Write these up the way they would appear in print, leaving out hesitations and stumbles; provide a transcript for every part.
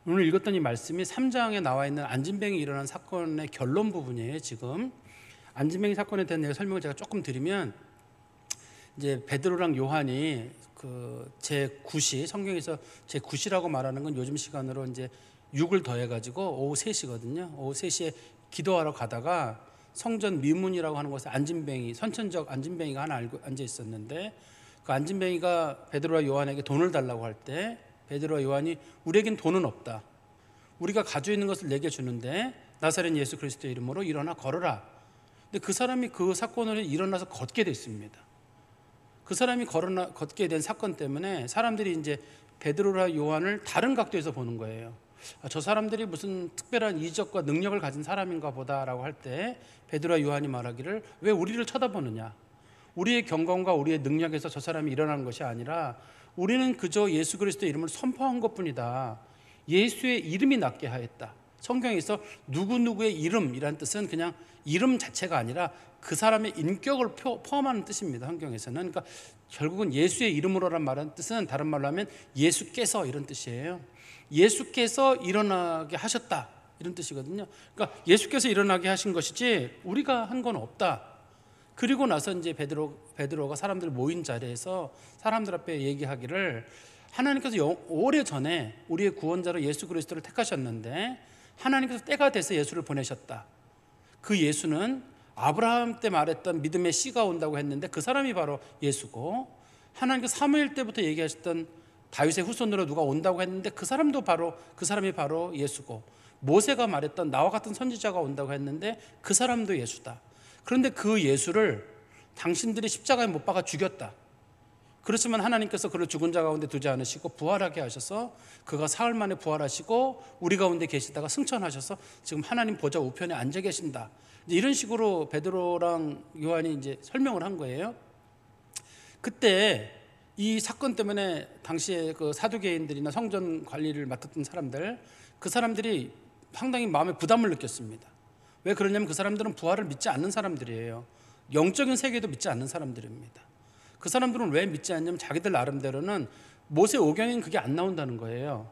오늘 읽었던 이 말씀이 3장에 나와 있는 안진뱅이 일어난 사건의 결론 부분이에요. 지금 안진뱅이 사건에 대한 설명을 제가 조금 드리면, 이제 베드로랑 요한이 그 제9시, 성경에서 제9시라고 말하는 건 요즘 시간으로 이제 6을 더해 가지고 오후 3시거든요. 오후 3시에 기도하러 가다가 성전 미문이라고 하는 곳에 안진뱅이, 선천적 안진뱅이가 하나 앉아 있었는데, 그 안진뱅이가 베드로와 요한에게 돈을 달라고 할 때 베드로와 요한이 우리에겐 돈은 없다, 우리가 가지고 있는 것을 내게 주는데 나사렛 예수 그리스도의 이름으로 일어나 걸어라. 근데 그 사람이 그 사건으로 일어나서 걷게 됐습니다. 그 사람이 걷게 된 사건 때문에 사람들이 이제 베드로와 요한을 다른 각도에서 보는 거예요. 저 사람들이 무슨 특별한 이적과 능력을 가진 사람인가 보다라고 할 때 베드로와 요한이 말하기를, 왜 우리를 쳐다보느냐, 우리의 경건과 우리의 능력에서 저 사람이 일어나는 것이 아니라 우리는 그저 예수 그리스도의 이름을 선포한 것뿐이다. 예수의 이름이 낫게 하였다. 성경에서 누구누구의 이름이라는 뜻은 그냥 이름 자체가 아니라 그 사람의 인격을 포함하는 뜻입니다. 성경에서는. 그러니까 결국은 예수의 이름으로란 말은 뜻은 다른 말로 하면 예수께서, 이런 뜻이에요. 예수께서 일어나게 하셨다, 이런 뜻이거든요. 그러니까 예수께서 일어나게 하신 것이지 우리가 한 건 없다. 그리고 나서 이제 베드로가 사람들 모인 자리에서 사람들 앞에 얘기하기를, 하나님께서 오래전에 우리의 구원자로 예수 그리스도를 택하셨는데 하나님께서 때가 돼서 예수를 보내셨다. 그 예수는 아브라함 때 말했던 믿음의 씨가 온다고 했는데 그 사람이 바로 예수고, 하나님께서 사무엘 때부터 얘기하셨던 다윗의 후손으로 누가 온다고 했는데 그 사람이 바로 예수고, 모세가 말했던 나와 같은 선지자가 온다고 했는데 그 사람도 예수다. 그런데 그 예수를 당신들이 십자가에 못 박아 죽였다. 그렇지만 하나님께서 그를 죽은 자 가운데 두지 않으시고 부활하게 하셔서 그가 사흘 만에 부활하시고 우리 가운데 계시다가 승천하셔서 지금 하나님 보좌 우편에 앉아 계신다. 이런 식으로 베드로랑 요한이 이제 설명을 한 거예요. 그때 이 사건 때문에 당시에 그 사두개인들이나 성전 관리를 맡았던 사람들, 그 사람들이 상당히 마음에 부담을 느꼈습니다. 왜 그러냐면 그 사람들은 부활을 믿지 않는 사람들이에요. 영적인 세계도 믿지 않는 사람들입니다. 그 사람들은 왜 믿지 않냐면 자기들 나름대로는 모세 오경에는 그게 안 나온다는 거예요.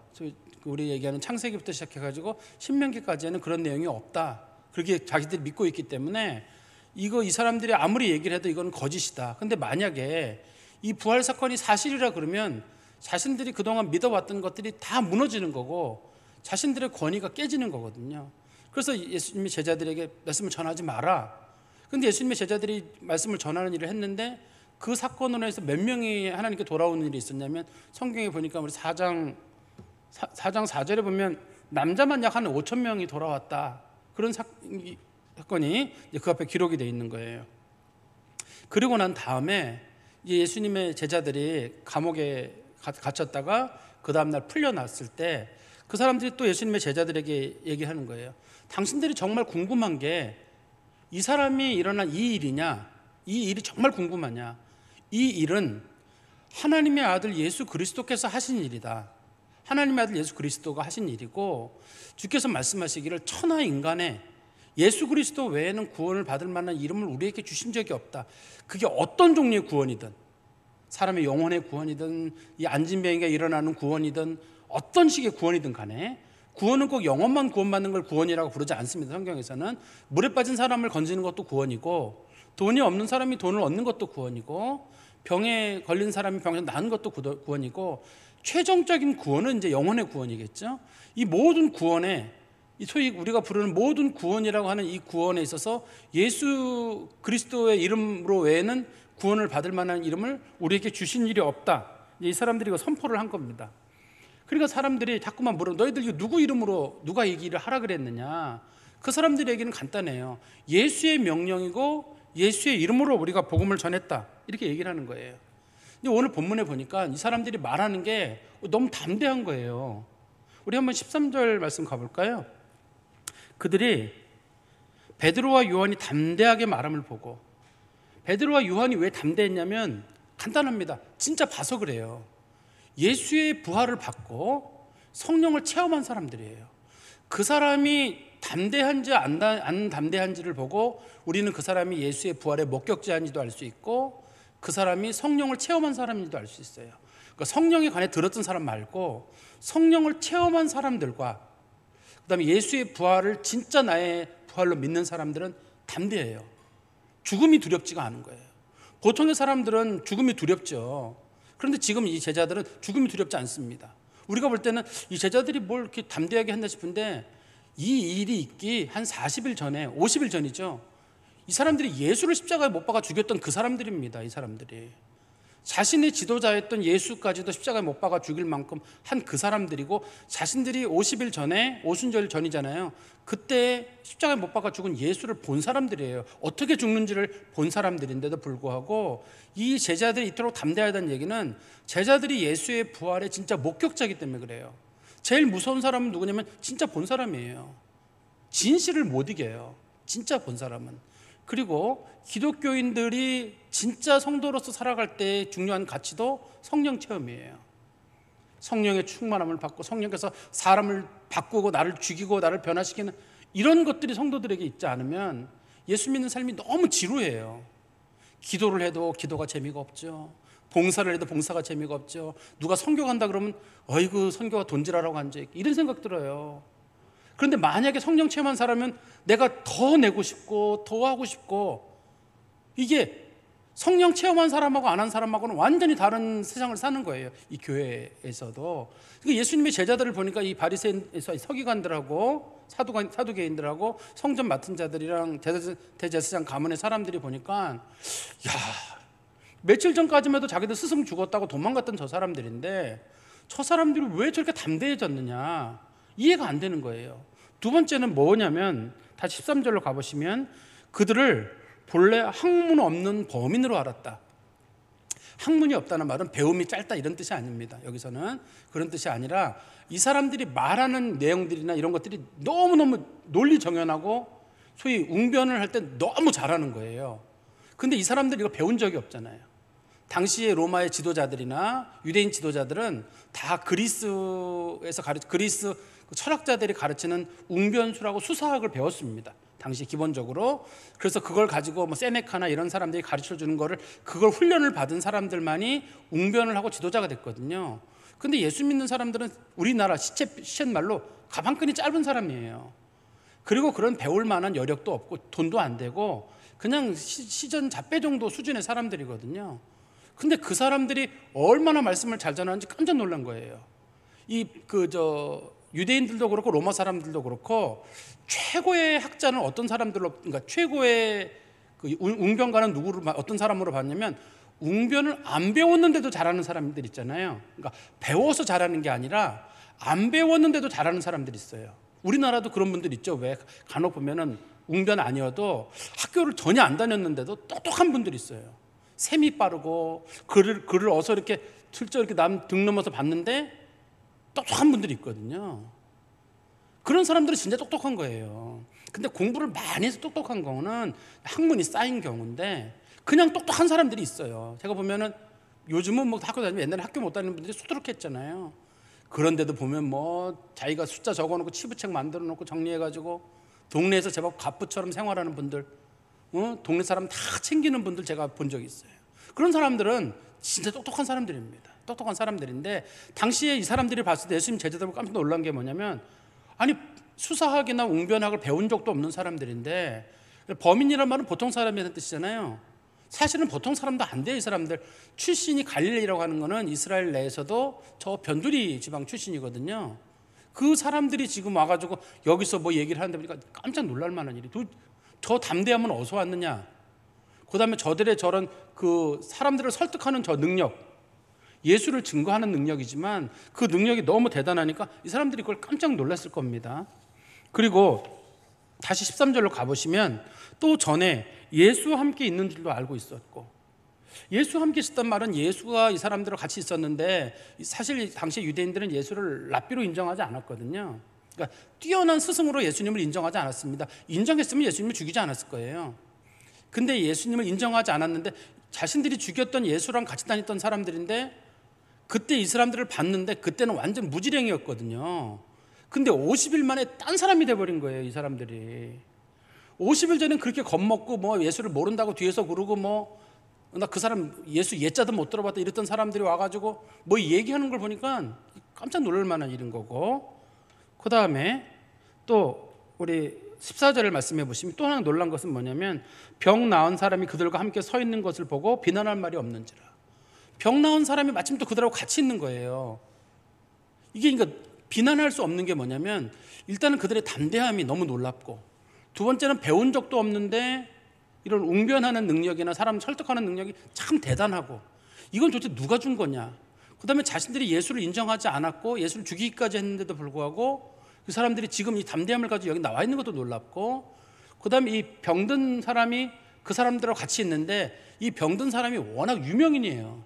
우리 얘기하는 창세기부터 시작해가지고 신명기까지는 그런 내용이 없다, 그렇게 자기들이 믿고 있기 때문에 이 사람들이 아무리 얘기를 해도 이건 거짓이다. 근데 만약에 이 부활 사건이 사실이라 그러면 자신들이 그동안 믿어왔던 것들이 다 무너지는 거고 자신들의 권위가 깨지는 거거든요. 그래서 예수님이 제자들에게 말씀을 전하지 마라. 근데 예수님의 제자들이 말씀을 전하는 일을 했는데 그 사건으로 해서 몇 명이 하나님께 돌아오는 일이 있었냐면, 성경에 보니까 우리 4장 4절에 보면 남자만 약 한 5천 명이 돌아왔다. 그런 사건이 그 앞에 기록이 되어 있는 거예요. 그리고 난 다음에 예수님의 제자들이 감옥에 갇혔다가 그 다음날 풀려났을 때 그 사람들이 또 예수님의 제자들에게 얘기하는 거예요. 당신들이 정말 궁금한 게 이 사람이 일어난 이 일이냐, 이 일이 정말 궁금하냐, 이 일은 하나님의 아들 예수 그리스도께서 하신 일이다. 하나님의 아들 예수 그리스도가 하신 일이고, 주께서 말씀하시기를 천하 인간에 예수 그리스도 외에는 구원을 받을 만한 이름을 우리에게 주신 적이 없다. 그게 어떤 종류의 구원이든, 사람의 영혼의 구원이든 이 안진뱅이가 일어나는 구원이든 어떤 식의 구원이든 간에, 구원은 꼭 영혼만 구원받는 걸 구원이라고 부르지 않습니다. 성경에서는 물에 빠진 사람을 건지는 것도 구원이고, 돈이 없는 사람이 돈을 얻는 것도 구원이고, 병에 걸린 사람이 병에서 나은 것도 구원이고, 최종적인 구원은 이제 영혼의 구원이겠죠. 이 모든 구원에, 이 소위 우리가 부르는 모든 구원이라고 하는 이 구원에 있어서 예수 그리스도의 이름으로 외에는 구원을 받을 만한 이름을 우리에게 주신 일이 없다. 이 사람들이 이거 선포를 한 겁니다. 그러니까 사람들이 자꾸만 물어, 너희들 이거 누구 이름으로 누가 이 일을 하라 그랬느냐. 그 사람들의 얘기는 간단해요. 예수의 명령이고 예수의 이름으로 우리가 복음을 전했다, 이렇게 얘기를 하는 거예요. 근데 오늘 본문에 보니까 이 사람들이 말하는 게 너무 담대한 거예요. 우리 한번 13절 말씀 가볼까요? 그들이 베드로와 요한이 담대하게 말함을 보고, 베드로와 요한이 왜 담대했냐면 간단합니다. 진짜 봐서 그래요. 예수의 부활을 받고 성령을 체험한 사람들이에요. 그 사람이 담대한지 안 담대한지를 보고 우리는 그 사람이 예수의 부활의 목격자인지도 알 수 있고 그 사람이 성령을 체험한 사람인지도 알 수 있어요. 그러니까 성령에 관해 들었던 사람 말고 성령을 체험한 사람들과 그다음에 예수의 부활을 진짜 나의 부활로 믿는 사람들은 담대해요. 죽음이 두렵지가 않은 거예요. 보통의 사람들은 죽음이 두렵죠. 그런데 지금 이 제자들은 죽음이 두렵지 않습니다. 우리가 볼 때는 이 제자들이 뭘 이렇게 담대하게 한다 싶은데 이 일이 있기 한 40일 전에, 50일 전이죠. 이 사람들이 예수를 십자가에 못 박아 죽였던 그 사람들입니다. 이 사람들이 자신의 지도자였던 예수까지도 십자가에 못 박아 죽일 만큼 한 그 사람들이고, 자신들이 50일 전에, 오순절 전이잖아요. 그때 십자가에 못 박아 죽은 예수를 본 사람들이에요. 어떻게 죽는지를 본 사람들인데도 불구하고 이 제자들이 이토록 담대하다는 얘기는 제자들이 예수의 부활의 진짜 목격자이기 때문에 그래요. 제일 무서운 사람은 누구냐면 진짜 본 사람이에요. 진실을 못 이겨요. 진짜 본 사람은. 그리고 기독교인들이 진짜 성도로서 살아갈 때 중요한 가치도 성령 체험이에요. 성령의 충만함을 받고 성령께서 사람을 바꾸고 나를 죽이고 나를 변화시키는 이런 것들이 성도들에게 있지 않으면 예수 믿는 삶이 너무 지루해요. 기도를 해도 기도가 재미가 없죠. 봉사를 해도 봉사가 재미가 없죠. 누가 선교 간다 그러면 어이구 선교가 돈질하라고 앉아있고 이런 생각 들어요. 그런데 만약에 성령 체험한 사람은 내가 더 내고 싶고 더 하고 싶고, 이게 성령 체험한 사람하고 안 한 사람하고는 완전히 다른 세상을 사는 거예요. 이 교회에서도. 예수님의 제자들을 보니까 이 바리새인에서 서기관들하고 사두개인들하고 성전 맡은 자들이랑 대제사장 가문의 사람들이 보니까 야, 며칠 전까지만 해도 자기들 스승 죽었다고 도망갔던 저 사람들인데 저 사람들이 왜 저렇게 담대해졌느냐 이해가 안 되는 거예요. 두 번째는 뭐냐면 다시 13절로 가보시면 그들을 본래 학문 없는 범인으로 알았다. 학문이 없다는 말은 배움이 짧다 이런 뜻이 아닙니다. 여기서는 그런 뜻이 아니라 이 사람들이 말하는 내용들이나 이런 것들이 너무너무 논리정연하고 소위 웅변을 할 때 너무 잘하는 거예요. 근데 이 사람들이 이거 배운 적이 없잖아요. 당시의 로마의 지도자들이나 유대인 지도자들은 다 그리스 철학자들이 가르치는 웅변수라고 수사학을 배웠습니다. 당시 기본적으로. 그래서 그걸 가지고 뭐 세네카나 이런 사람들이 가르쳐 주는 거를 그걸 훈련을 받은 사람들만이 웅변을 하고 지도자가 됐거든요. 근데 예수 믿는 사람들은 우리나라 시쳇말로 가방끈이 짧은 사람이에요. 그리고 그런 배울 만한 여력도 없고 돈도 안 되고 그냥 시전 잡배 정도 수준의 사람들이거든요. 근데 그 사람들이 얼마나 말씀을 잘 전하는지 깜짝 놀란 거예요. 유대인들도 그렇고 로마 사람들도 그렇고 최고의 학자는 어떤 사람들로, 그러니까 최고의 웅변가는 어떤 사람으로 봤냐면 웅변을 안 배웠는데도 잘하는 사람들 있잖아요. 그러니까 배워서 잘하는 게 아니라 안 배웠는데도 잘하는 사람들이 있어요. 우리나라도 그런 분들 있죠. 왜 간혹 보면은 웅변 아니어도 학교를 전혀 안 다녔는데도 똑똑한 분들이 있어요. 셈이 빠르고 글을 어서 이렇게 슬쩍 이렇게 남 등 넘어서 봤는데 똑똑한 분들이 있거든요. 그런 사람들은 진짜 똑똑한 거예요. 근데 공부를 많이 해서 똑똑한 경우는 학문이 쌓인 경우인데 그냥 똑똑한 사람들이 있어요. 제가 보면은 요즘은 뭐 학교 다니면 옛날에 학교 못 다니는 분들이 수두룩했잖아요. 그런데도 보면 뭐 자기가 숫자 적어놓고 치부책 만들어 놓고 정리해가지고 동네에서 제법 갑부처럼 생활하는 분들, 동네 사람 다 챙기는 분들 제가 본 적이 있어요. 그런 사람들은 진짜 똑똑한 사람들입니다. 똑똑한 사람들인데 당시에 이 사람들이 봤을 때 예수님 제자들 깜짝 놀란 게 뭐냐면, 아니 수사학이나 웅변학을 배운 적도 없는 사람들인데, 범인이란 말은 보통 사람이라는 뜻이잖아요. 사실은 보통 사람도 안 돼요. 이 사람들 출신이 갈릴리라고 하는 거는 이스라엘 내에서도 저 변두리 지방 출신이거든요. 그 사람들이 지금 와가지고 여기서 뭐 얘기를 하는데 보니까 깜짝 놀랄 만한 일이, 저 담대함은 어디서 왔느냐, 그 다음에 저들의 저런 그 사람들을 설득하는 저 능력, 예수를 증거하는 능력이지만 그 능력이 너무 대단하니까 이 사람들이 그걸 깜짝 놀랐을 겁니다. 그리고 다시 13절로 가보시면 또 전에 예수와 함께 있는 줄도 알고 있었고, 예수와 함께 있었단 말은 예수가 이 사람들과 같이 있었는데 사실 당시 유대인들은 예수를 랍비로 인정하지 않았거든요. 그러니까 뛰어난 스승으로 예수님을 인정하지 않았습니다. 인정했으면 예수님을 죽이지 않았을 거예요. 근데 예수님을 인정하지 않았는데 자신들이 죽였던 예수랑 같이 다녔던 사람들인데 그때 이 사람들을 봤는데 그때는 완전 무지랭이였거든요. 근데 50일 만에 딴 사람이 돼버린 거예요. 이 사람들이 50일 전엔 그렇게 겁먹고 뭐 예수를 모른다고 뒤에서 그러고 뭐 나 그 사람 예수 예자도 못 들어봤다 이랬던 사람들이 와가지고 뭐 얘기하는 걸 보니까 깜짝 놀랄 만한 일인 거고, 그 다음에 또 우리 14절을 말씀해 보시면 또 하나 놀란 것은 뭐냐면, 병 나은 사람이 그들과 함께 서 있는 것을 보고 비난할 말이 없는지라. 병 나은 사람이 마침 또 그들하고 같이 있는 거예요. 이게 그러니까 비난할 수 없는 게 뭐냐면, 일단은 그들의 담대함이 너무 놀랍고, 두 번째는 배운 적도 없는데 이런 웅변하는 능력이나 사람 설득하는 능력이 참 대단하고, 이건 도대체 누가 준 거냐. 그 다음에 자신들이 예수를 인정하지 않았고 예수를 죽이기까지 했는데도 불구하고 그 사람들이 지금 이 담대함을 가지고 여기 나와 있는 것도 놀랍고, 그 다음에 이 병든 사람이 그 사람들하고 같이 있는데 이 병든 사람이 워낙 유명인이에요.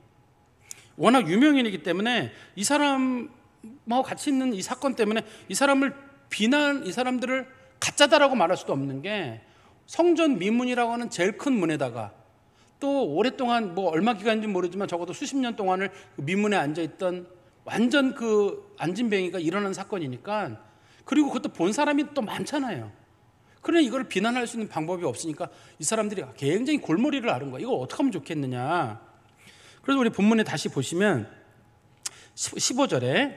워낙 유명인이기 때문에 이 사람하고 같이 있는 이 사건 때문에 이 사람들을 가짜다라고 말할 수도 없는 게, 성전 미문이라고 하는 제일 큰 문에다가 또 오랫동안 뭐 얼마 기간인지 모르지만 적어도 수십 년 동안을 그 미문에 앉아있던 완전 그 안진뱅이가 일어난 사건이니까, 그리고 그것도 본 사람이 또 많잖아요. 그러나 이걸 비난할 수 있는 방법이 없으니까 이 사람들이 굉장히 골머리를 앓은 거야. 이거 어떻게 하면 좋겠느냐. 그래서 우리 본문에 다시 보시면 15절에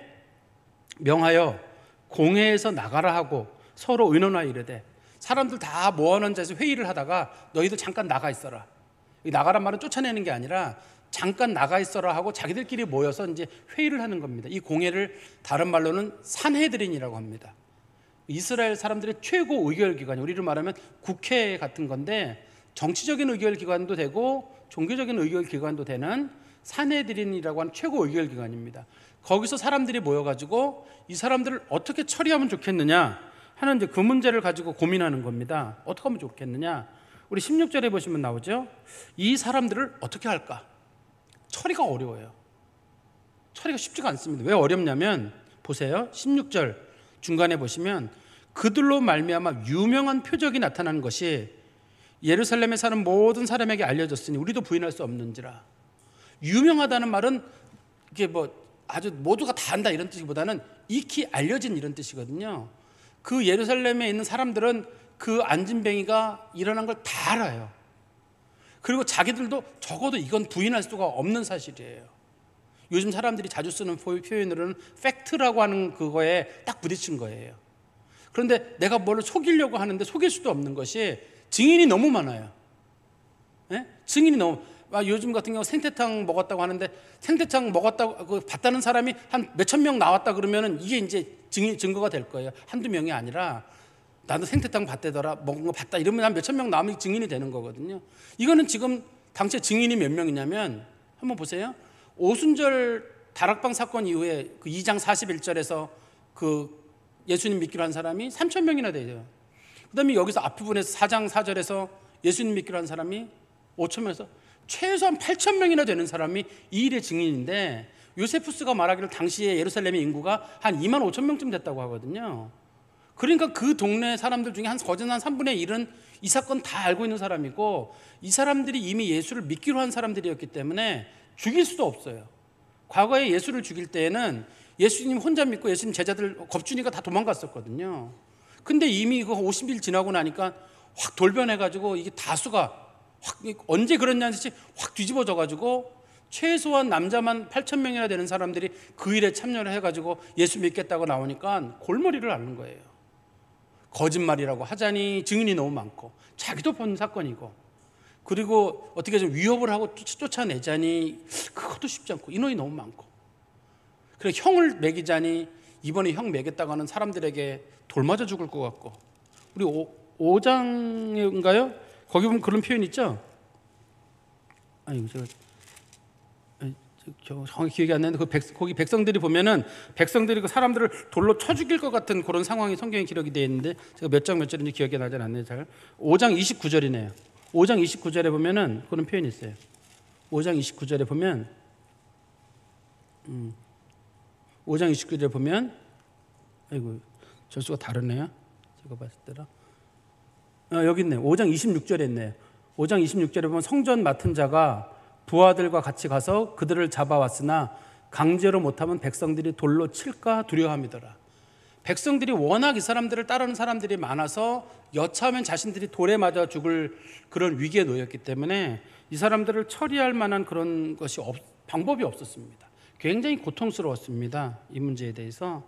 명하여 공회에서 나가라 하고 서로 의논하여 이르되, 사람들 다 모아놓은 자에서 회의를 하다가 너희들 잠깐 나가 있어라. 나가란 말은 쫓아내는 게 아니라 잠깐 나가 있어라 하고 자기들끼리 모여서 이제 회의를 하는 겁니다. 이 공회를 다른 말로는 산헤드린이라고 합니다. 이스라엘 사람들의 최고 의결기관이, 우리로 말하면 국회 같은 건데, 정치적인 의결기관도 되고 종교적인 의결기관도 되는 산헤드린이라고 하는 최고 의결기관입니다. 거기서 사람들이 모여가지고 이 사람들을 어떻게 처리하면 좋겠느냐 하는 이제 그 문제를 가지고 고민하는 겁니다. 어떻게 하면 좋겠느냐. 우리 16절에 보시면 나오죠. 이 사람들을 어떻게 할까? 처리가 어려워요. 처리가 쉽지가 않습니다. 왜 어렵냐면 보세요. 16절 중간에 보시면 그들로 말미암아 유명한 표적이 나타난 것이 예루살렘에 사는 모든 사람에게 알려졌으니 우리도 부인할 수 없는지라. 유명하다는 말은 이게 뭐 아주 모두가 다 안다 이런 뜻보다는 익히 알려진 이런 뜻이거든요. 그 예루살렘에 있는 사람들은 그 안진뱅이가 일어난 걸 다 알아요. 그리고 자기들도 적어도 이건 부인할 수가 없는 사실이에요. 요즘 사람들이 자주 쓰는 표현으로는 팩트라고 하는 그거에 딱 부딪힌 거예요. 그런데 내가 뭘 속이려고 하는데 속일 수도 없는 것이 증인이 너무 많아요. 예? 증인이 너무, 요즘 같은 경우 생태탕 먹었다고 하는데 생태탕 먹었다고 봤다는 사람이 한 몇천 명 나왔다 그러면은 이게 이제 증거가 될 거예요. 한두 명이 아니라 나도 생태탕 봤대더라, 먹은 거 봤다 이러면 한 몇천 명 나오면 증인이 되는 거거든요. 이거는 지금 당시에 증인이 몇 명이냐면 한번 보세요. 오순절 다락방 사건 이후에 그 2장 41절에서 그 예수님 믿기로 한 사람이 3천 명이나 돼요. 그 다음에 여기서 앞부분에서 4장 4절에서 예수님 믿기로 한 사람이 5천 명에서 최소한 8천 명이나 되는 사람이 이 일의 증인인데, 요세푸스가 말하기를 당시에 예루살렘의 인구가 한 2만 5천 명쯤 됐다고 하거든요. 그러니까 그 동네 사람들 중에 거진 한 3분의 1은 이 사건 다 알고 있는 사람이고, 이 사람들이 이미 예수를 믿기로 한 사람들이었기 때문에 죽일 수도 없어요. 과거에 예수를 죽일 때에는 예수님 혼자 믿고 예수님 제자들 겁주니까 다 도망갔었거든요. 근데 이미 그 50일 지나고 나니까 확 돌변해가지고 이게 다수가 확 언제 그랬냐는 듯이 확 뒤집어져가지고 최소한 남자만 8천 명이나 되는 사람들이 그 일에 참여를 해가지고 예수 믿겠다고 나오니까 골머리를 앓는 거예요. 거짓말이라고 하자니 증인이 너무 많고, 자기도 본 사건이고, 그리고 어떻게 좀 위협을 하고 쫓아내자니 그것도 쉽지 않고, 인원이 너무 많고, 그래 형을 매기자니 이번에 형 매겠다고 하는 사람들에게 돌맞아 죽을 것 같고. 우리 5장인가요? 거기 보면 그런 표현 있죠? 아니 제가 정확히 기억이 안 나는데 거기 백성들이 보면은 백성들이 그 사람들을 돌로 쳐 죽일 것 같은 그런 상황이 성경에 기록이 되어 있는데 제가 몇 장 몇 절인지 기억이 나지 않네요. 잘 5장 29절이네요. 5장 29절에 보면은 그런 표현이 있어요. 5장 29절에 보면 5장 29절에 보면 아이고 절수가 다르네요. 제가 봤을 때랑 여기 있네요. 5장 26절에 있네요. 5장 26절에 보면 성전 맡은 자가 부하들과 같이 가서 그들을 잡아왔으나 강제로 못하면 백성들이 돌로 칠까 두려워함이더라. 백성들이 워낙 이 사람들을 따르는 사람들이 많아서 여차하면 자신들이 돌에 맞아 죽을 그런 위기에 놓였기 때문에 이 사람들을 처리할 만한 그런 것이 방법이 없었습니다. 굉장히 고통스러웠습니다. 이 문제에 대해서.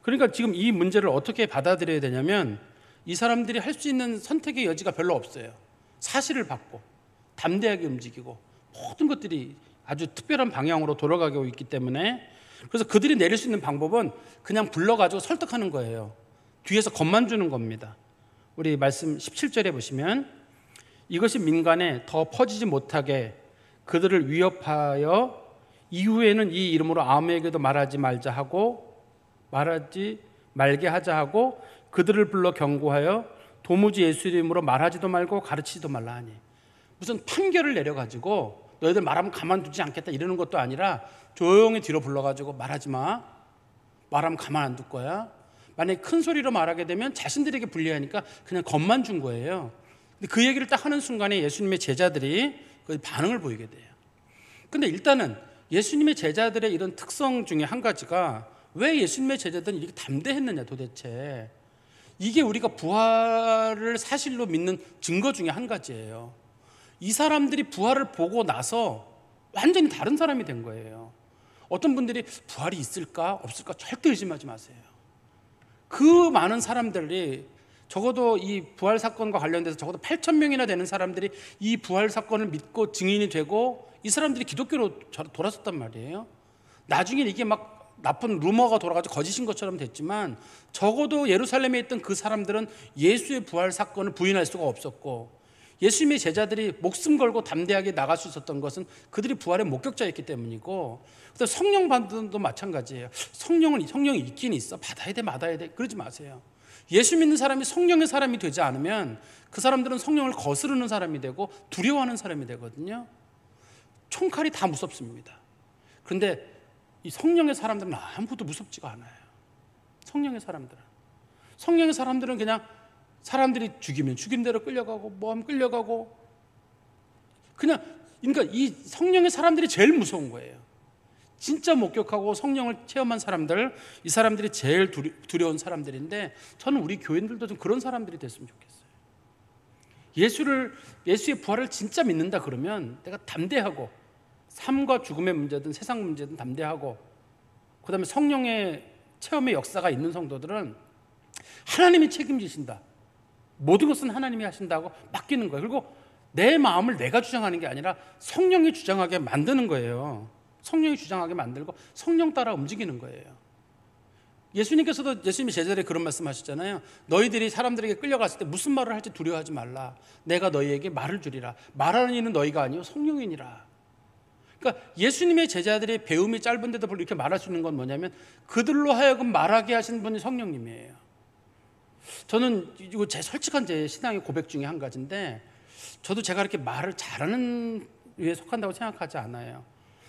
그러니까 지금 이 문제를 어떻게 받아들여야 되냐면 이 사람들이 할 수 있는 선택의 여지가 별로 없어요. 사실을 받고 담대하게 움직이고 모든 것들이 아주 특별한 방향으로 돌아가고 있기 때문에, 그래서 그들이 내릴 수 있는 방법은 그냥 불러가지고 설득하는 거예요. 뒤에서 겁만 주는 겁니다. 우리 말씀 17절에 보시면 이것이 민간에 더 퍼지지 못하게 그들을 위협하여 이후에는 이 이름으로 아무에게도 말하지 말게 하자 하고 그들을 불러 경고하여 도무지 예수 이름으로 말하지도 말고 가르치지도 말라 하니, 무슨 판결을 내려가지고 너희들 말하면 가만두지 않겠다 이러는 것도 아니라 조용히 뒤로 불러가지고 말하지 마, 말하면 가만 안 둘 거야. 만약에 큰 소리로 말하게 되면 자신들에게 불리하니까 그냥 겁만 준 거예요. 근데 그 얘기를 딱 하는 순간에 예수님의 제자들이 그 반응을 보이게 돼요. 근데 일단은 예수님의 제자들의 이런 특성 중에 한 가지가, 왜 예수님의 제자들은 이렇게 담대했느냐 도대체, 이게 우리가 부활을 사실로 믿는 증거 중에 한 가지예요. 이 사람들이 부활을 보고 나서 완전히 다른 사람이 된 거예요. 어떤 분들이 부활이 있을까 없을까 절대 의심하지 마세요. 그 많은 사람들이, 적어도 이 부활 사건과 관련돼서 적어도 8,000명이나 되는 사람들이 이 부활 사건을 믿고 증인이 되고 이 사람들이 기독교로 돌아섰단 말이에요. 나중에 이게 막 나쁜 루머가 돌아가지고 거짓인 것처럼 됐지만 적어도 예루살렘에 있던 그 사람들은 예수의 부활 사건을 부인할 수가 없었고, 예수님의 제자들이 목숨 걸고 담대하게 나갈 수 있었던 것은 그들이 부활의 목격자였기 때문이고, 그래서 성령 받는 것도 마찬가지예요. 성령이 있긴 있어. 받아야 돼 받아야 돼 그러지 마세요. 예수 믿는 사람이 성령의 사람이 되지 않으면 그 사람들은 성령을 거스르는 사람이 되고 두려워하는 사람이 되거든요. 총칼이 다 무섭습니다. 그런데 이 성령의 사람들은 아무것도 무섭지가 않아요. 성령의 사람들은 그냥 사람들이 죽이면 죽인 대로 끌려가고 뭐 하면 끌려가고, 그러니까 이 성령의 사람들이 제일 무서운 거예요. 진짜 목격하고 성령을 체험한 사람들, 이 사람들이 제일 두려운 사람들인데, 저는 우리 교인들도 좀 그런 사람들이 됐으면 좋겠어요. 예수의 부활을 진짜 믿는다 그러면 내가 담대하고, 삶과 죽음의 문제든 세상 문제든 담대하고, 그 다음에 성령의 체험의 역사가 있는 성도들은 하나님이 책임지신다, 모든 것은 하나님이 하신다고 맡기는 거예요. 그리고 내 마음을 내가 주장하는 게 아니라 성령이 주장하게 만드는 거예요. 성령이 주장하게 만들고 성령 따라 움직이는 거예요. 예수님께서도 예수님의 제자들에게 그런 말씀 하셨잖아요. 너희들이 사람들에게 끌려갔을 때 무슨 말을 할지 두려워하지 말라. 내가 너희에게 말을 주리라. 말하는 이는 너희가 아니요 이니라. 그러니까 예수님의 제자들이 배움이 짧은데도 불구하고 이렇게 말할 수 있는 건 뭐냐면, 그들로 하여금 말하게 하신 분이 성령님이에요. 저는 이거 솔직한 제 신앙의 고백 중에 한 가지인데, 저도 제가 이렇게 말을 잘하는 위에 속한다고 생각하지 않아요.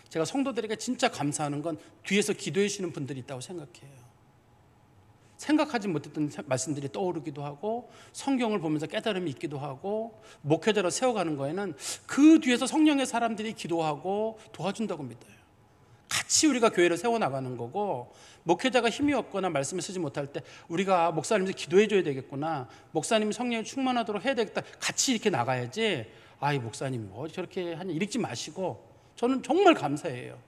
제가 성도들에게 진짜 감사하는 건 뒤에서 기도해 주시는 분들이 있다고 생각해요. 생각하지 못했던 말씀들이 떠오르기도 하고, 성경을 보면서 깨달음이 있기도 하고, 목회자로 세워가는 거에는 그 뒤에서 성령의 사람들이 기도하고 도와준다고 믿어요. 같이 우리가 교회를 세워나가는 거고, 목회자가 힘이 없거나 말씀을 쓰지 못할 때 우리가 목사님들 기도해 줘야 되겠구나, 목사님이 성령에 충만하도록 해야 되겠다, 같이 이렇게 나가야지, 이 목사님이 뭐 저렇게 하냐 이러지 마시고, 저는 정말 감사해요.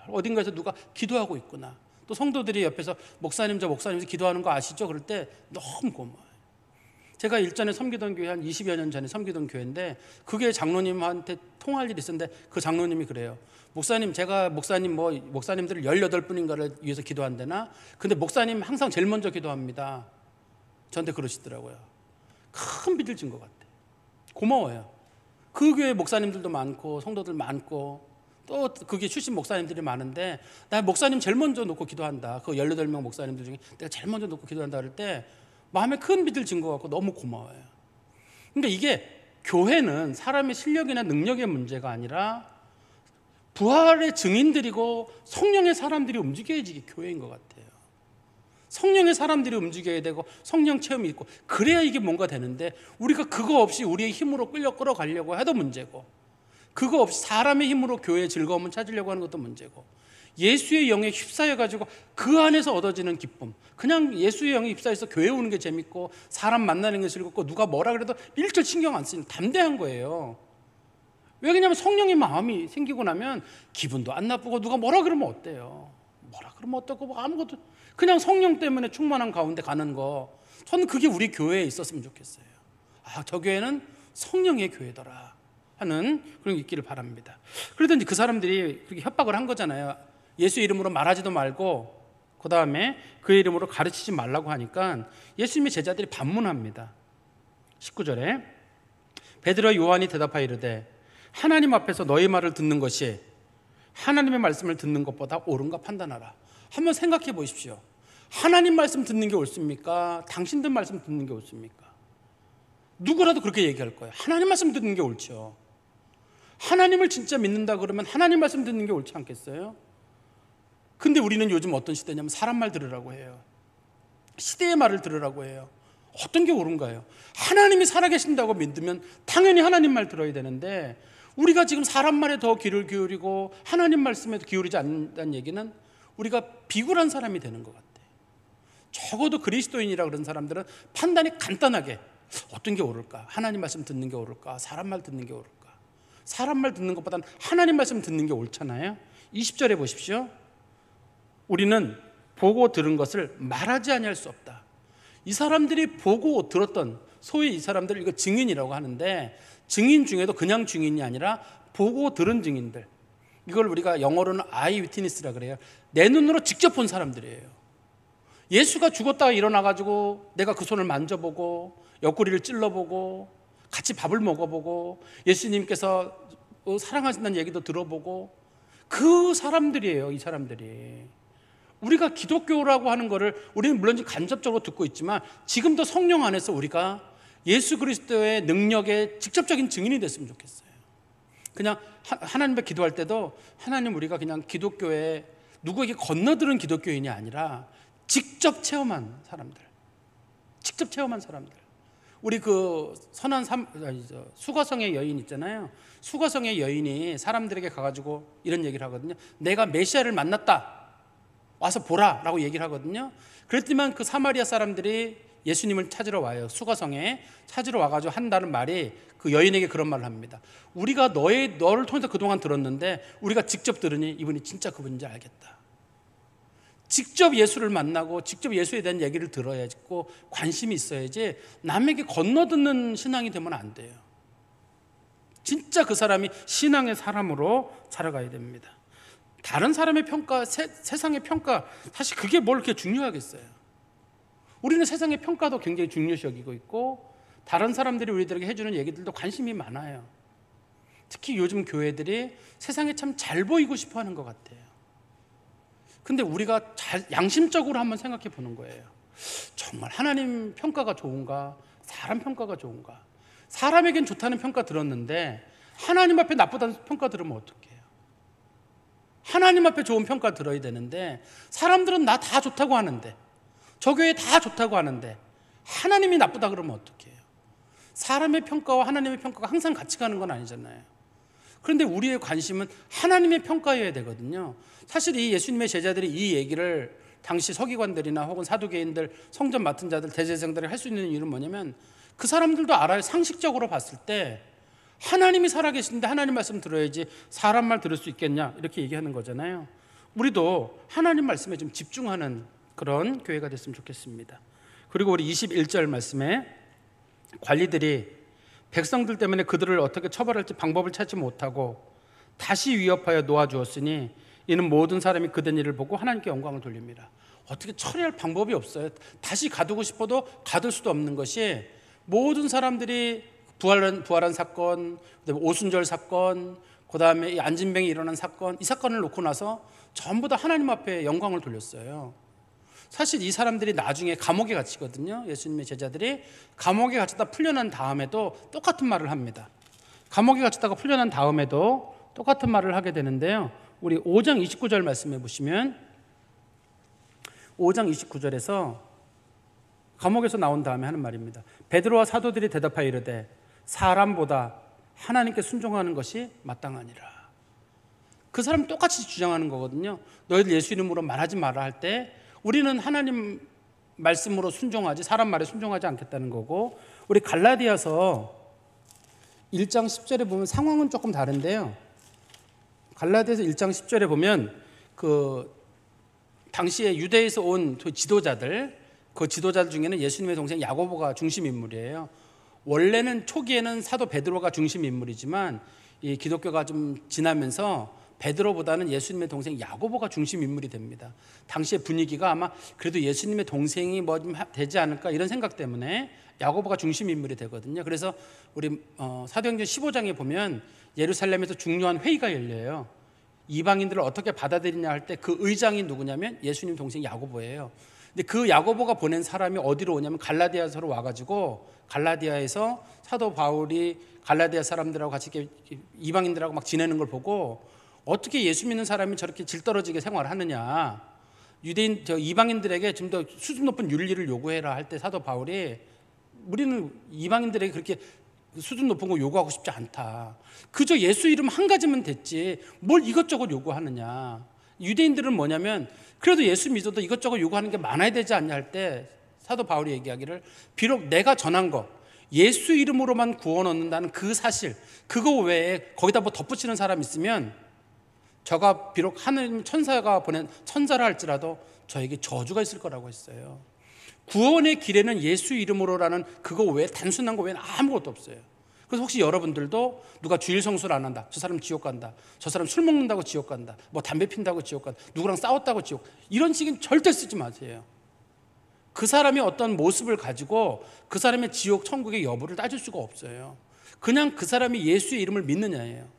어딘가에서 누가 기도하고 있구나. 또 성도들이 옆에서 목사님 기도하는 거 아시죠? 그럴 때 너무 고마워요. 제가 일전에 섬기던 교회, 한 20여 년 전에 섬기던 교회인데, 그 교회 장로님한테 통화할 일이 있었는데 그 장로님이 그래요. 목사님, 제가 목사님들을 18분인가를 위해서 기도한대나, 근데 목사님 항상 제일 먼저 기도합니다. 저한테 그러시더라고요. 큰 빚을 진 것 같아. 고마워요. 그 교회 목사님들도 많고 성도들 많고 또 그게 출신 목사님들이 많은데, 나 목사님 제일 먼저 놓고 기도한다, 그 18명 목사님들 중에 내가 제일 먼저 놓고 기도한다 그럴 때 마음에 큰 빚을 진 것 같고 너무 고마워요. 그러니까 이게 교회는 사람의 실력이나 능력의 문제가 아니라 부활의 증인들이고 성령의 사람들이 움직여야지 이게 교회인 것 같아요. 성령의 사람들이 움직여야 되고 성령 체험이 있고, 그래야 이게 뭔가 되는데, 우리가 그거 없이 우리의 힘으로 끌어가려고 해도 문제고, 그거 없이 사람의 힘으로 교회의 즐거움을 찾으려고 하는 것도 문제고, 예수의 영에 휩싸여 가지고 그 안에서 얻어지는 기쁨. 그냥 예수의 영에 휩싸여서 교회 오는 게 재밌고 사람 만나는 게 즐겁고 누가 뭐라 그래도 일절 신경 안 쓰는 담대한 거예요. 왜 그러냐면 성령의 마음이 생기고 나면 기분도 안 나쁘고 누가 뭐라 그러면 어때요? 뭐라 그러면 어떻고 뭐 아무것도, 그냥 성령 때문에 충만한 가운데 가는 거. 저는 그게 우리 교회에 있었으면 좋겠어요. 아, 저 교회는 성령의 교회더라 하는 그런 게 있기를 바랍니다. 그러더니 그 사람들이 그렇게 협박을 한 거잖아요. 예수 이름으로 말하지도 말고 그 다음에 그의 이름으로 가르치지 말라고 하니까 예수님의 제자들이 반문합니다. 19절에 베드로와 요한이 대답하여 이르되 하나님 앞에서 너희 말을 듣는 것이 하나님의 말씀을 듣는 것보다 옳은가 판단하라. 한번 생각해 보십시오. 하나님 말씀 듣는 게 옳습니까? 당신들 말씀 듣는 게 옳습니까? 누구라도 그렇게 얘기할 거예요. 하나님 말씀 듣는 게 옳죠. 하나님을 진짜 믿는다 그러면 하나님 말씀 듣는 게 옳지 않겠어요? 근데 우리는 요즘 어떤 시대냐면 사람 말 들으라고 해요. 시대의 말을 들으라고 해요. 어떤 게 옳은가요? 하나님이 살아계신다고 믿으면 당연히 하나님 말 들어야 되는데 우리가 지금 사람 말에 더 귀를 기울이고 하나님 말씀에 기울이지 않는다는 얘기는 우리가 비굴한 사람이 되는 것 같아요. 적어도 그리스도인이라 그런 사람들은 판단이 간단하게 어떤 게 옳을까? 하나님 말씀 듣는 게 옳을까? 사람 말 듣는 게 옳을까? 사람 말 듣는 것보다는 하나님 말씀 듣는 게 옳잖아요. 20절에 보십시오. 우리는 보고 들은 것을 말하지 아니할 수 없다. 이 사람들이 보고 들었던, 소위 이 사람들 이거 증인이라고 하는데 증인 중에도 그냥 증인이 아니라 보고 들은 증인들, 이걸 우리가 영어로는 아이 위트니스라 그래요. 내 눈으로 직접 본 사람들이에요. 예수가 죽었다가 일어나가지고 내가 그 손을 만져보고 옆구리를 찔러보고 같이 밥을 먹어보고 예수님께서 사랑하신다는 얘기도 들어보고 그 사람들이에요. 이 사람들이. 우리가 기독교라고 하는 거를 우리는 물론 간접적으로 듣고 있지만 지금도 성령 안에서 우리가 예수 그리스도의 능력의 직접적인 증인이 됐으면 좋겠어요. 그냥 하나님 앞에 기도할 때도 하나님, 우리가 그냥 기독교에 누구에게 건너들은 기독교인이 아니라 직접 체험한 사람들, 직접 체험한 사람들. 우리 그 선한 수거성의 여인 있잖아요. 수거성의 여인이 사람들에게 가가지고 이런 얘기를 하거든요. 내가 메시아를 만났다, 와서 보라 라고 얘기를 하거든요. 그랬지만 그 사마리아 사람들이 예수님을 찾으러 와요. 수거성에 찾으러 와가지고 한다는 말이 그 여인에게 그런 말을 합니다. 우리가 너를 통해서 그동안 들었는데 우리가 직접 들으니 이분이 진짜 그분인지 알겠다. 직접 예수를 만나고 직접 예수에 대한 얘기를 들어야지, 관심이 있어야지 남에게 건너듣는 신앙이 되면 안 돼요. 진짜 그 사람이 신앙의 사람으로 자라가야 됩니다. 다른 사람의 평가, 세상의 평가, 사실 그게 뭘 그렇게 중요하겠어요. 우리는 세상의 평가도 굉장히 중요시 여기고 있고 다른 사람들이 우리들에게 해주는 얘기들도 관심이 많아요. 특히 요즘 교회들이 세상에 참 잘 보이고 싶어 하는 것 같아요. 근데 우리가 양심적으로 한번 생각해 보는 거예요. 정말 하나님 평가가 좋은가? 사람 평가가 좋은가? 사람에겐 좋다는 평가 들었는데 하나님 앞에 나쁘다는 평가 들으면 어떡해요? 하나님 앞에 좋은 평가 들어야 되는데 사람들은 나 다 좋다고 하는데, 저 교회 다 좋다고 하는데 하나님이 나쁘다 그러면 어떡해요? 사람의 평가와 하나님의 평가가 항상 같이 가는 건 아니잖아요. 그런데 우리의 관심은 하나님의 평가여야 되거든요. 사실 이 예수님의 제자들이 이 얘기를 당시 서기관들이나 혹은 사두개인들, 성전 맡은 자들, 대제사장들이 할 수 있는 이유는 뭐냐면 그 사람들도 알아요. 상식적으로 봤을 때 하나님이 살아계신데 하나님 말씀 들어야지 사람 말 들을 수 있겠냐, 이렇게 얘기하는 거잖아요. 우리도 하나님 말씀에 좀 집중하는 그런 교회가 됐으면 좋겠습니다. 그리고 우리 21절 말씀에 관리들이 백성들 때문에 그들을 어떻게 처벌할지 방법을 찾지 못하고 다시 위협하여 놓아주었으니 이는 모든 사람이 그된 일을 보고 하나님께 영광을 돌립니다. 어떻게 처리할 방법이 없어요. 다시 가두고 싶어도 가둘 수도 없는 것이, 모든 사람들이 부활한 사건, 그다음에 오순절 사건, 그다음에 이 안진뱅이 일어난 사건, 이 사건을 놓고 나서 전부 다 하나님 앞에 영광을 돌렸어요. 사실 이 사람들이 나중에 감옥에 갇히거든요. 예수님의 제자들이 감옥에 갇혔다 풀려난 다음에도 똑같은 말을 합니다. 감옥에 갇혔다가 풀려난 다음에도 똑같은 말을 하게 되는데요. 우리 5장 29절 말씀해 보시면 5장 29절에서 감옥에서 나온 다음에 하는 말입니다. 베드로와 사도들이 대답하여 이르되 사람보다 하나님께 순종하는 것이 마땅하니라. 그 사람 똑같이 주장하는 거거든요. 너희들 예수 이름으로 말하지 마라 할 때 우리는 하나님 말씀으로 순종하지 사람 말에 순종하지 않겠다는 거고, 우리 갈라디아서 1장 10절에 보면 상황은 조금 다른데요. 갈라디아서 1장 10절에 보면 그 당시에 유대에서 온 지도자들, 그 지도자들 중에는 예수님의 동생 야고보가 중심 인물이에요. 원래는 초기에는 사도 베드로가 중심 인물이지만 이 기독교가 좀 지나면서 베드로보다는 예수님의 동생 야고보가 중심 인물이 됩니다. 당시의 분위기가 아마 그래도 예수님의 동생이 뭐 좀 되지 않을까 이런 생각 때문에 야고보가 중심 인물이 되거든요. 그래서 우리 사도행전 15장에 보면 예루살렘에서 중요한 회의가 열려요. 이방인들을 어떻게 받아들이냐 할 때 그 의장이 누구냐면 예수님 동생 야고보예요. 근데 그 야고보가 보낸 사람이 어디로 오냐면 갈라디아서로 와가지고 갈라디아에서 사도 바울이 갈라디아 사람들하고 같이 이렇게 이방인들하고 막 지내는 걸 보고 어떻게 예수 믿는 사람이 저렇게 질떨어지게 생활하느냐, 유대인 이방인들에게 좀 더 수준 높은 윤리를 요구해라 할 때 사도 바울이 우리는 이방인들에게 그렇게 수준 높은 거 요구하고 싶지 않다. 그저 예수 이름 한 가지면 됐지 뭘 이것저것 요구하느냐. 유대인들은 뭐냐면 그래도 예수 믿어도 이것저것 요구하는 게 많아야 되지 않냐 할 때 사도 바울이 얘기하기를 비록 내가 전한 거 예수 이름으로만 구원 얻는다는 그 사실, 그거 외에 거기다 뭐 덧붙이는 사람 있으면 저가 비록 하느님 천사가 보낸 천사라 할지라도 저에게 저주가 있을 거라고 했어요. 구원의 길에는 예수 이름으로라는 그거 외에 단순한 거 외에는 아무것도 없어요. 그래서 혹시 여러분들도 누가 주일 성수를 안 한다, 저 사람 지옥 간다, 저 사람 술 먹는다고 지옥 간다, 뭐 담배 핀다고 지옥 간다, 누구랑 싸웠다고 지옥, 이런 식은 절대 쓰지 마세요. 그 사람이 어떤 모습을 가지고 그 사람의 지옥 천국의 여부를 따질 수가 없어요. 그냥 그 사람이 예수의 이름을 믿느냐예요.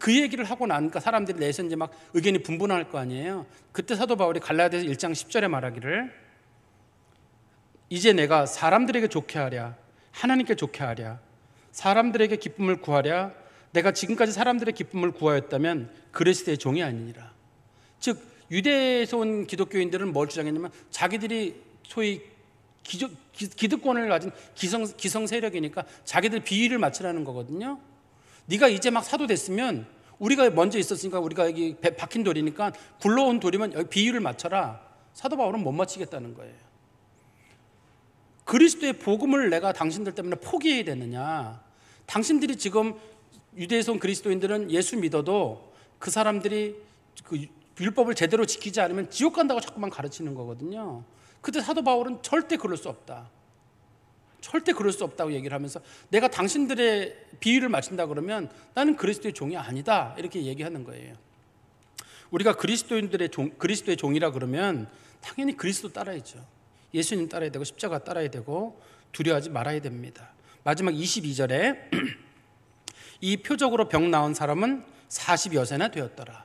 그 얘기를 하고 나니까 사람들이 내에서 이제 막 의견이 분분할 거 아니에요. 그때 사도 바울이 갈라디아서 1장 10절에 말하기를 이제 내가 사람들에게 좋게 하랴 하나님께 좋게 하랴 사람들에게 기쁨을 구하랴 내가 지금까지 사람들의 기쁨을 구하였다면 그리스도의 종이 아니니라. 즉 유대에서 온 기독교인들은 뭘 주장했냐면 자기들이 소위 기득권을 가진 기성 세력이니까 자기들 비위를 맞추라는 거거든요. 네가 이제 막 사도 됐으면 우리가 먼저 있었으니까 우리가 여기 박힌 돌이니까 굴러온 돌이면 여기 비율을 맞춰라. 사도 바울은 못 맞추겠다는 거예요. 그리스도의 복음을 내가 당신들 때문에 포기해야 되느냐. 당신들이 지금 유대에서 온 그리스도인들은 예수 믿어도 그 사람들이 그 율법을 제대로 지키지 않으면 지옥 간다고 자꾸만 가르치는 거거든요. 그때 사도 바울은 절대 그럴 수 없다. 절대 그럴 수 없다고 얘기를 하면서 내가 당신들의 비위를 맞춘다 그러면 나는 그리스도의 종이 아니다 이렇게 얘기하는 거예요. 우리가 그리스도인들의 그리스도의 종이라 그러면 당연히 그리스도 따라야죠. 예수님 따라야 되고 십자가 따라야 되고 두려워하지 말아야 됩니다. 마지막 22절에 이 표적으로 병 나은 사람은 40여세나 되었더라.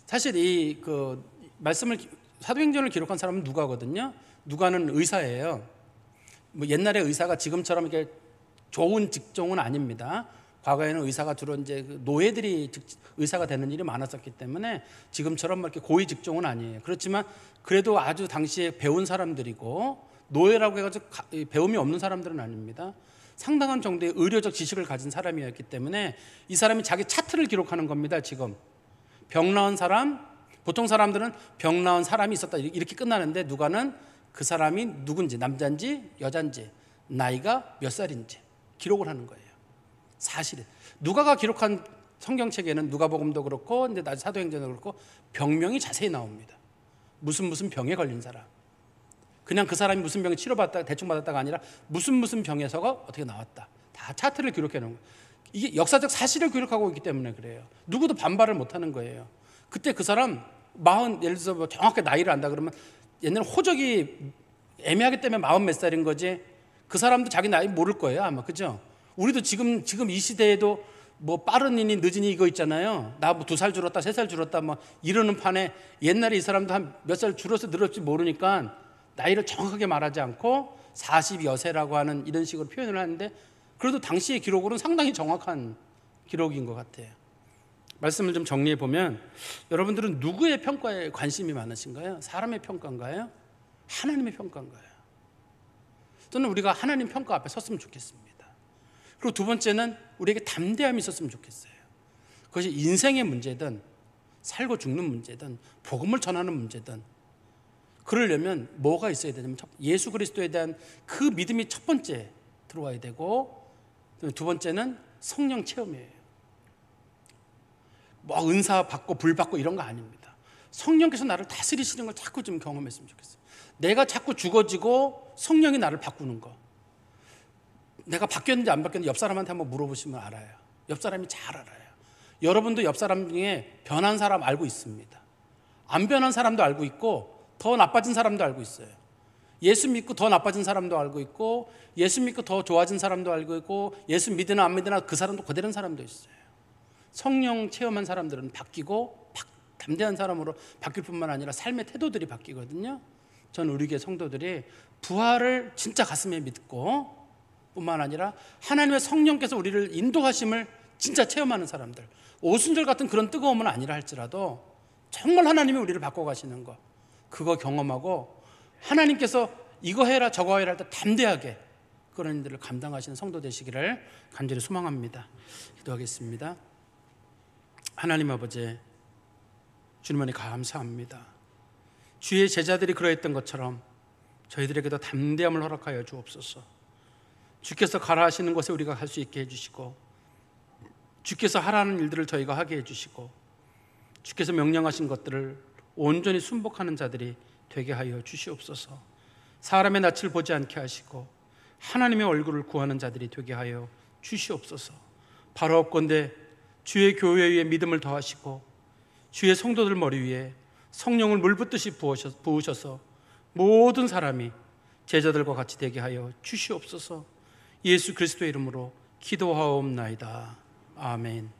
사실 이 그 말씀을 사도행전을 기록한 사람은 누가거든요. 누가는 의사예요. 뭐 옛날에 의사가 지금처럼 이렇게 좋은 직종은 아닙니다. 과거에는 의사가 주로 이제 노예들이 의사가 되는 일이 많았었기 때문에 지금처럼 이렇게 고위 직종은 아니에요. 그렇지만 그래도 아주 당시에 배운 사람들이고 노예라고 해가지고 배움이 없는 사람들은 아닙니다. 상당한 정도의 의료적 지식을 가진 사람이었기 때문에 이 사람이 자기 차트를 기록하는 겁니다. 지금 병 나은 사람, 보통 사람들은 병 나은 사람이 있었다 이렇게 끝나는데 누가는 그 사람이 누군지, 남자인지 여자인지, 나이가 몇 살인지 기록을 하는 거예요. 사실은 누가가 기록한 성경책에는 누가복음도 그렇고 이제 사도행전도 그렇고 병명이 자세히 나옵니다. 무슨 병에 걸린 사람, 그냥 그 사람이 무슨 병에 치료받다가 대충 받았다가 아니라 무슨 병에서가 어떻게 나왔다, 다 차트를 기록해 놓은 거예요. 이게 역사적 사실을 기록하고 있기 때문에 그래요. 누구도 반발을 못하는 거예요. 그때 그 사람 예를 들어서 뭐 정확하게 나이를 안다 그러면 옛날에 호적이 애매하기 때문에 40 몇 살인 거지 그 사람도 자기 나이 모를 거예요 아마. 그죠? 우리도 지금 이 시대에도 뭐 빠른이니 늦은이 이거 있잖아요. 나 뭐 2살 줄었다 3살 줄었다 뭐 이러는 판에 옛날에 이 사람도 한 몇 살 줄어서 늘었지 모르니까 나이를 정확하게 말하지 않고 40여세라고 하는 이런 식으로 표현을 하는데 그래도 당시의 기록으로는 상당히 정확한 기록인 것 같아요. 말씀을 좀 정리해 보면 여러분들은 누구의 평가에 관심이 많으신가요? 사람의 평가인가요? 하나님의 평가인가요? 저는 우리가 하나님 평가 앞에 섰으면 좋겠습니다. 그리고 두 번째는 우리에게 담대함이 있었으면 좋겠어요. 그것이 인생의 문제든 살고 죽는 문제든 복음을 전하는 문제든 그러려면 뭐가 있어야 되냐면 예수 그리스도에 대한 그 믿음이 첫 번째 들어와야 되고, 두 번째는 성령 체험이에요. 뭐 은사 받고 불 받고 이런 거 아닙니다. 성령께서 나를 다스리시는 걸 자꾸 좀 경험했으면 좋겠어요. 내가 자꾸 죽어지고 성령이 나를 바꾸는 거. 내가 바뀌었는지 안 바뀌었는지 옆 사람한테 한번 물어보시면 알아요. 옆 사람이 잘 알아요. 여러분도 옆 사람 중에 변한 사람 알고 있습니다. 안 변한 사람도 알고 있고 더 나빠진 사람도 알고 있어요. 예수 믿고 더 나빠진 사람도 알고 있고, 예수 믿고 더 좋아진 사람도 알고 있고, 예수 믿으나 안 믿으나 그 사람도 그대로인 사람도 있어요. 성령 체험한 사람들은 바뀌고 담대한 사람으로 바뀔 뿐만 아니라 삶의 태도들이 바뀌거든요. 전 우리 교회 성도들이 부활을 진짜 가슴에 믿고 뿐만 아니라 하나님의 성령께서 우리를 인도하심을 진짜 체험하는 사람들, 오순절 같은 그런 뜨거움은 아니라 할지라도 정말 하나님이 우리를 바꿔가시는 거, 그거 경험하고 하나님께서 이거 해라 저거 해라 할 때 담대하게 그런 일들을 감당하시는 성도 되시기를 간절히 소망합니다. 기도하겠습니다. 하나님 아버지, 주님 안에 감사합니다. 주의 제자들이 그러했던 것처럼 저희들에게도 담대함을 허락하여 주옵소서. 주께서 가라 하시는 곳에 우리가 갈 수 있게 해주시고, 주께서 하라는 일들을 저희가 하게 해주시고, 주께서 명령하신 것들을 온전히 순복하는 자들이 되게 하여 주시옵소서. 사람의 낯을 보지 않게 하시고 하나님의 얼굴을 구하는 자들이 되게 하여 주시옵소서. 바로 없건대 주의 교회 위에 믿음을 더하시고 주의 성도들 머리 위에 성령을 물붓듯이 부으셔서 모든 사람이 제자들과 같이 되게 하여 주시옵소서. 예수 그리스도의 이름으로 기도하옵나이다. 아멘.